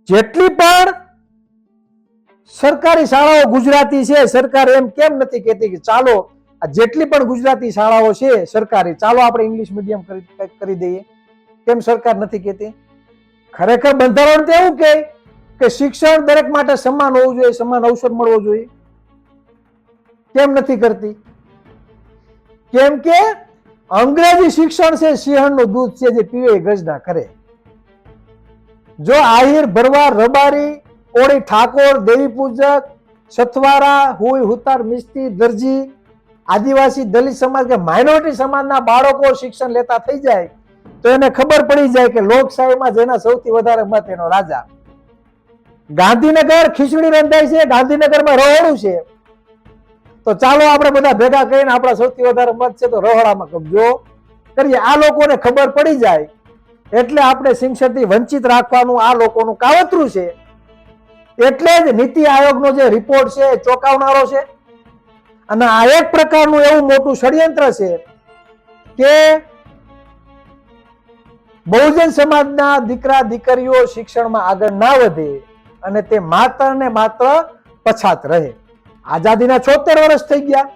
જેટલી પણ સરકારી શાળાઓ ગુજરાતી છે, સરકાર એમ કેમ નથી કહેતી કે ચાલો આ જેટલી પણ ગુજરાતી શાળાઓ છે સરકારી, ચાલો આપણે ઇંગ્લિશ મીડિયમ કરી દઈએ? કેમ સરકાર નથી કહેતી? ખરેખર બંધારણ તો એવું કે શિક્ષણ દરેક માટે સમાન હોવું જોઈએ, સમાન અવસર મળવો જોઈએ. કેમ નથી કરતી? કેમ કે અંગ્રેજી શિક્ષણ છે સિંહણનું દૂધ છે, જે પીવે ગજ ના કરે. જો આહિર, ભરવાડ, રબારી, ઓળી, ઠાકોર, દેવી પૂજક, સથવારા, હુઈ, હુતાર, મિસ્ત્રી, દરજી, આદિવાસી, દલિત સમાજ કે માઇનોરિટી સમાજના બાળકો શિક્ષણ લેતા થઈ જાય તો એને ખબર પડી જાય કે લોકશાહીમાં જેના સૌથી વધારે મત એનો રાજા. ગાંધીનગર ખીચડી રંધાય છે, ગાંધીનગરમાં રહોડું છે, તો ચાલો આપણે બધા ભેગા કરીને આપણા સૌથી વધારે મત છે તો રહોડામાં કબજો કરીએ. આ લોકોને ખબર પડી જાય એટલે આપણે શિક્ષણથી વંચિત રાખવાનું આ લોકોનું કાવતરું છે. એટલે જ નીતિ આયોગનો જે રિપોર્ટ છે એ ચોંકાવનારો છે. અને આ એક પ્રકારનું એવું મોટું ષડયંત્ર છે કે બહુજન સમાજના દીકરા દીકરીઓ શિક્ષણમાં આગળ ના વધે અને તે માત્ર ને માત્ર પછાત રહે. આઝાદીના 76 વર્ષ થઈ ગયા,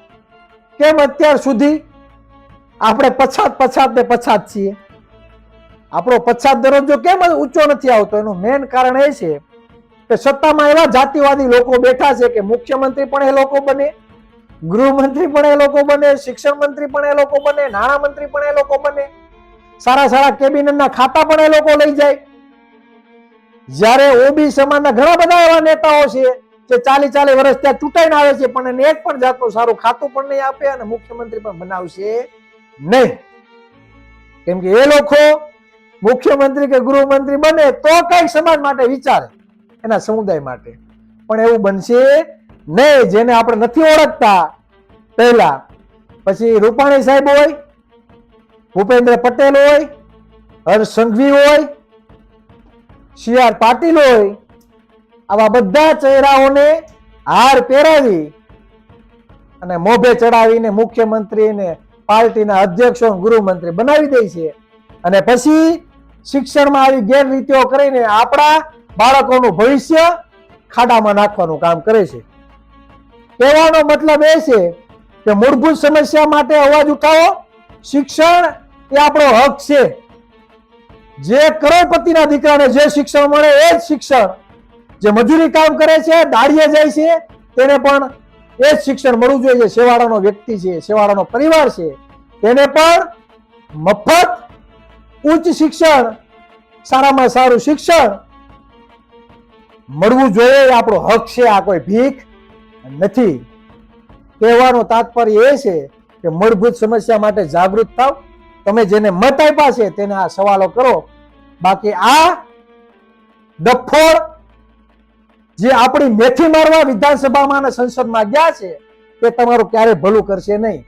કેમ અત્યાર સુધી આપણે પછાત છીએ? આપણો પછાત દરજ્જો કેમ ઊંચો નથી આવતો? એનું મેઇન કારણ એ છે કે સત્તામાં એવા જાતિવાદી લોકો બેઠા છે કે મુખ્યમંત્રી પણ એ લોકો બને, ગૃહમંત્રી પણ એ લોકો બને, શિક્ષણ મંત્રી પણ એ લોકો બને, નાણામંત્રી પણ એ લોકો બને, સારા સારા કેબિનેટના ખાતા પણ એ લોકો લઈ જાય. જ્યારે ઓબી સમાજના ઘણા બધા એવા નેતાઓ છે જે 40 વર્ષ ત્યાં ચૂંટાઈને આવે છે પણ એને એક પણ જાતનું સારું ખાતું પણ નહીં આપે અને મુખ્યમંત્રી પણ બનાવશે નહીં. કેમ કે એ લોકો મુખ્યમંત્રી કે ગૃહમંત્રી બને તો કઈક સમાજ માટે વિચારે, એના સમુદાય માટે. પણ એવું બનશે નહીં. જેને આપણે નથી ઓળખતા પહેલા, પછી રૂપાણી સાહેબ હોય, ભૂપેન્દ્ર પટેલ હોય, હર્ષ સંઘવી હોય, CR પાટીલ હોય, આવા બધા ચહેરાઓને હાર પહેરાવી અને મોભે ચડાવીને મુખ્યમંત્રીને પાર્ટીના અધ્યક્ષો ગૃહમંત્રી બનાવી દે છે. અને પછી શિક્ષણમાં આવી ગેરરીતિઓ કરીને આપણા બાળકોનું ભવિષ્ય ખાડામાં નાખવાનું કામ કરે છે. કહેવાનો મતલબ એ છે કે મૂળભૂત સમસ્યા માટે અવાજ ઉઠાવો. શિક્ષણ એ આપણો હક છે. જે કરોડપતિના દીકરાને જે શિક્ષણ મળે એ જ શિક્ષણ, જે મજૂરી કામ કરે છે, દાળીએ જાય છે, તેને પણ એ જ શિક્ષણ મળવું જોઈએ. જે છેવાડાનો વ્યક્તિ છે, છેવાડાનો પરિવાર છે, તેને પણ મફત ઉચ્ચ શિક્ષણ, સારામાં સારું શિક્ષણ મળવું જોઈએ. આપણો હક છે, આ કોઈ ભીખ નથી. કહેવાનું તાત્પર્ય એ છે કે મૂળભૂત સમસ્યા માટે જાગૃત થાવ. તમે જેને મત આપ્યા છે તેને આ સવાલો કરો. બાકી આ ડફોળ જે આપણી મેથી મારવા વિધાનસભામાં અને સંસદમાં ગયા છે તે તમારું ક્યારે ભલું કરશે નહીં.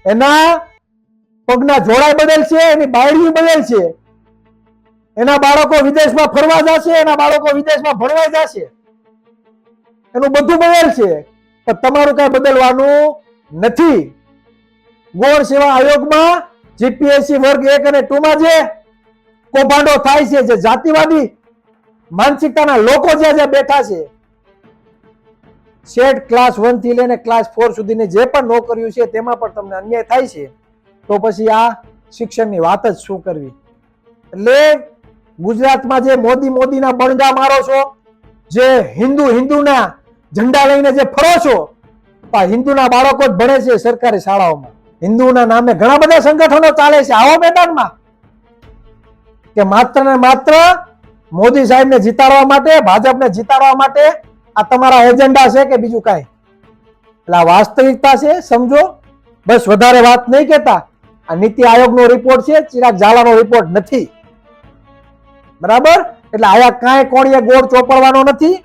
એના પગના જોડા બદલશે, એની બાયડી બદલશે, એના બાળકો વિદેશમાં ફરવા જશે, એના બાળકો વિદેશમાં ભણવા જશે, એનું બધું બદલશે, પણ તમારું કઈ બદલવાનું નથી. ગૌણ સેવા આયોગમાં જીપીએસસી વર્ગ 1 અને 2 માં જે કૌભાંડો થાય છે, જે જાતિવાદી માનસિકતાના લોકો જ્યાં બેઠા છે, સેટ ક્લાસ 1 થી લઈને ક્લાસ 4 સુધીની જે પણ નોકરીઓ છે તેમાં પણ તમને અન્યાય થાય છે, તો પછી આ શિક્ષણની વાત જ શું કરવી? એટલે ગુજરાતમાં જે મોદીના બણગા મારો છો, જે હિન્દુના ઝંડા લઈને જે ફરો છો, હિન્દુના બાળકો જ ભણે છે સરકારી શાળાઓમાં. હિન્દુના નામે ઘણા બધા સંગઠનો ચાલે છે. આવો મેદાનમાં કે માત્ર ને માત્ર મોદી સાહેબને જીતાડવા માટે, ભાજપને જીતાડવા માટે આ તમારા એજન્ડા છે કે બીજું કાંઈ? એટલે આ વાસ્તવિકતા છે, સમજો. બસ વધારે વાત નહીં કહેતા. આ નીતિ આયોગનો રિપોર્ટ છે, ચિરાગ ઝાલાનો રિપોર્ટ નથી. બરાબર? એટલે આયા કાંઈ કોણીએ ગોળ ચોપડવાનો નથી.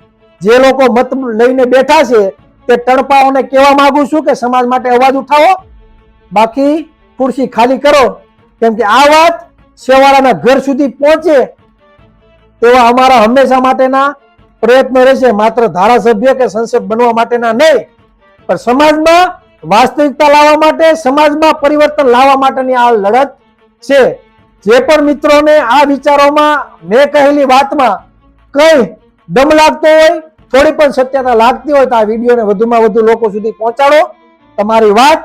જે લોકો મત લઈને બેઠા છે તે ટણપાઓને કહેવા માંગુ છું કે સમાજ માટે અવાજ ઉઠાવો, બાકી ખુરશી ખાલી કરો. કેમ કે આ વાત છેવાડાના ઘર સુધી પહોંચે તેવા અમારા હંમેશા માટેના પ્રયત્નો રહેશે. માત્ર ધારાસભ્ય કે સંસદ બનવા માટેના નહીં, પણ સમાજમાં વાસ્તવિકતા લાવવા માટે, સમાજમાં પરિવર્તન લાવવા માટેની આ લડત છે. જે પણ મિત્રોને આ વિચારોમાં મેં કહેલી વાતમાં કઈ દમ લાગતો હોય, થોડી પણ સત્યતા લાગતી હોય તો આ વિડીયોને વધુમાં વધુ લોકો સુધી પહોંચાડો. તમારી વાત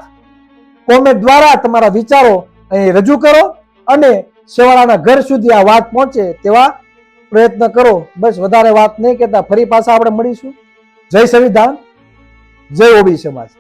કોમેન્ટ દ્વારા તમારા વિચારો અહીં રજૂ કરો અને શેવાળાના ઘર સુધી આ વાત પહોંચે તેવા પ્રયત્ન કરો. બસ વધારે વાત નહીં કહેતા ફરી પાછા આપણે મળીશું. જય સંવિધાન, જય ઓબી સમાજ.